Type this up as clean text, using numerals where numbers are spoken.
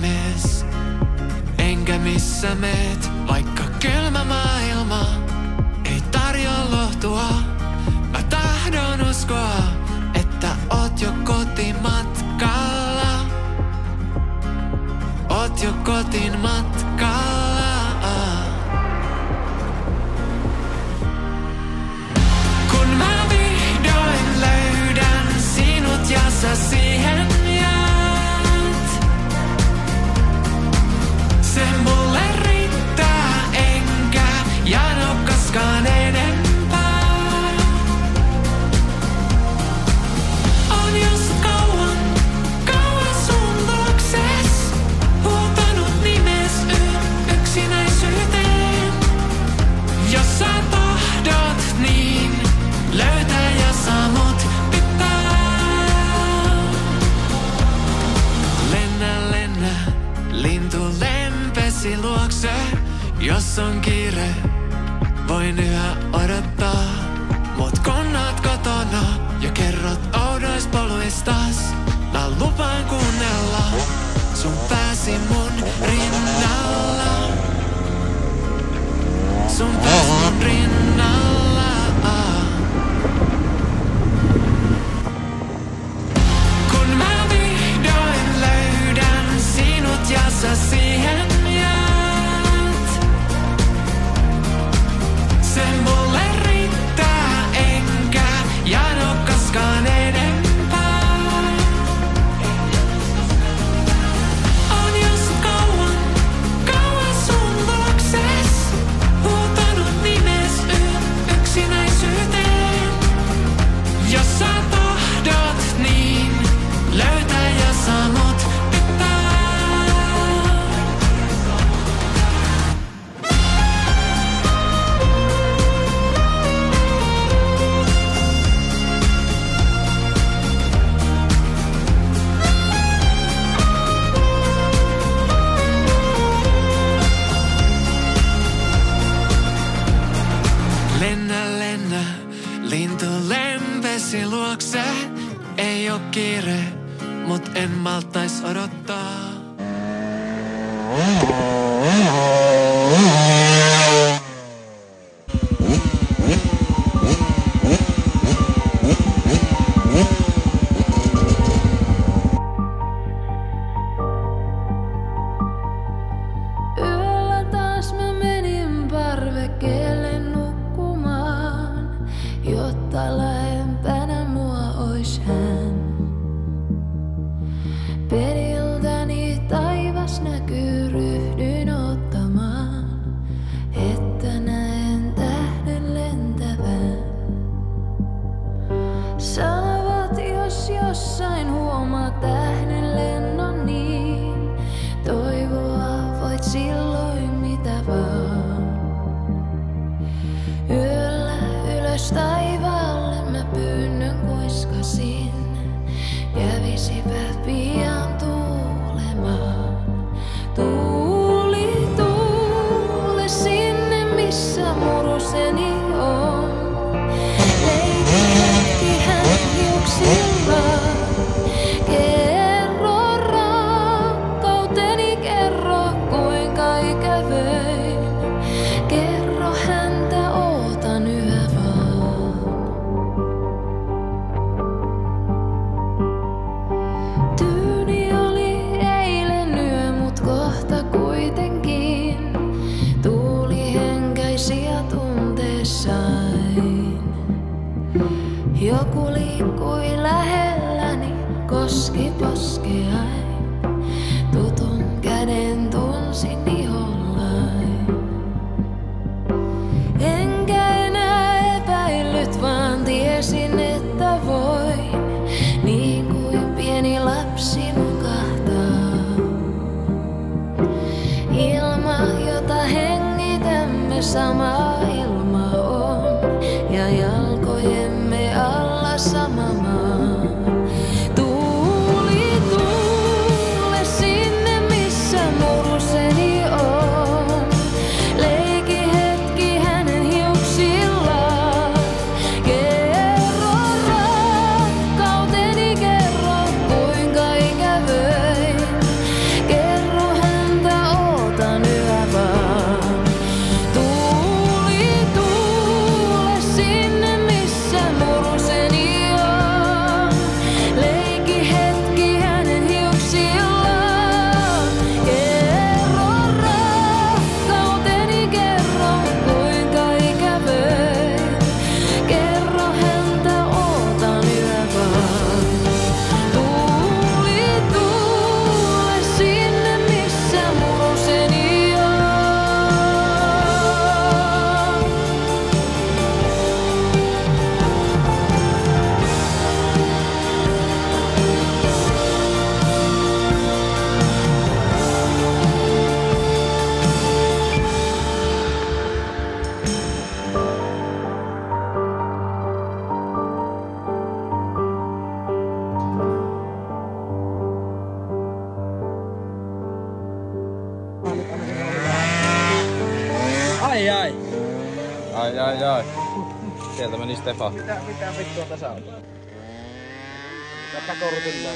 mies. Enkä missä meet, vaikka kylmä maailma ei tarjoa lohtua. Mä tahdon uskoa, että oot jo kotimatkalla. Oot jo kotiin matkalla. Kun mä vihdoin löydän sinut ja sä siihen jäät, se mulle riittää enkä jano koskaan enempää. On jos kauan, kauan sun luokses huutanut nimes yksinäisyyteen. Jos sä tahdot niin, löytä ja saa mut pitää. Lennä, lennä, lintu lempesi luokse. Jos on kiire, voin yhä odottaa. Mut kun oot kotona ja kerrot oudois poluistas, mä lupaan kuunnella sun pääsi mun rinnalla. Sun pääsi mun rinnalla. Kun mä vihdoin löydän sinut ja sä siihen jäät, se mulle riittää enkä jano koskaan enempää. On jos kauan, kauan sun luokses huutanut nimes yksinäisyyteen. Jos sä tahdot niin, löytä ja saa mut pitää. Lennä, lennä, lintu lempesi luokse. Ei oo kiire, mut en maltais odottaa. Yöllä taas mä menin parvekkeelle nukkumaan, jotta lähempänä mua ois hän. Periltäni taivas näkyy, ryhdyin ottamaan, että näen tähden lentävän. Sanovat, jos jossain huomaa tähden lennon, niin toivoa voit silloin mitä vaan. Yöllä ylös taivaalle mä pyynnön kuiskasin, kävisipä pian tuulemaan. Tuuli, tuule sinne missä muruseni on. Leikki hetki hän hiuksillaan. Kerro rakkauteni, kerro kuinka ikävöin. Kerro häntä, ootan yhä vaan. Tyyni oli eilen yö, mut kohta kuitenkin tuuli henkäisiä tunteessain. Joku liikkui lähelläni, koski poskeain. Tutun käden tunsin ihollain. Enkä enää epäillyt, vaan tiesin, että voin niin kuin pieni lapsi nukahtaa. Ilma, jota hengitämme, sama ilma on, ja jalkojemme alla sama maa. Tuuli, tuule sinne missä muruseni on. Leiki hetki hänen hiuksillaan. Kerro rakkauteni, kerro kuinka ikävöin. Kerro Ai. Sieltä meni Stefan. Mitä vittua tässä on? Mitä pakorutilla?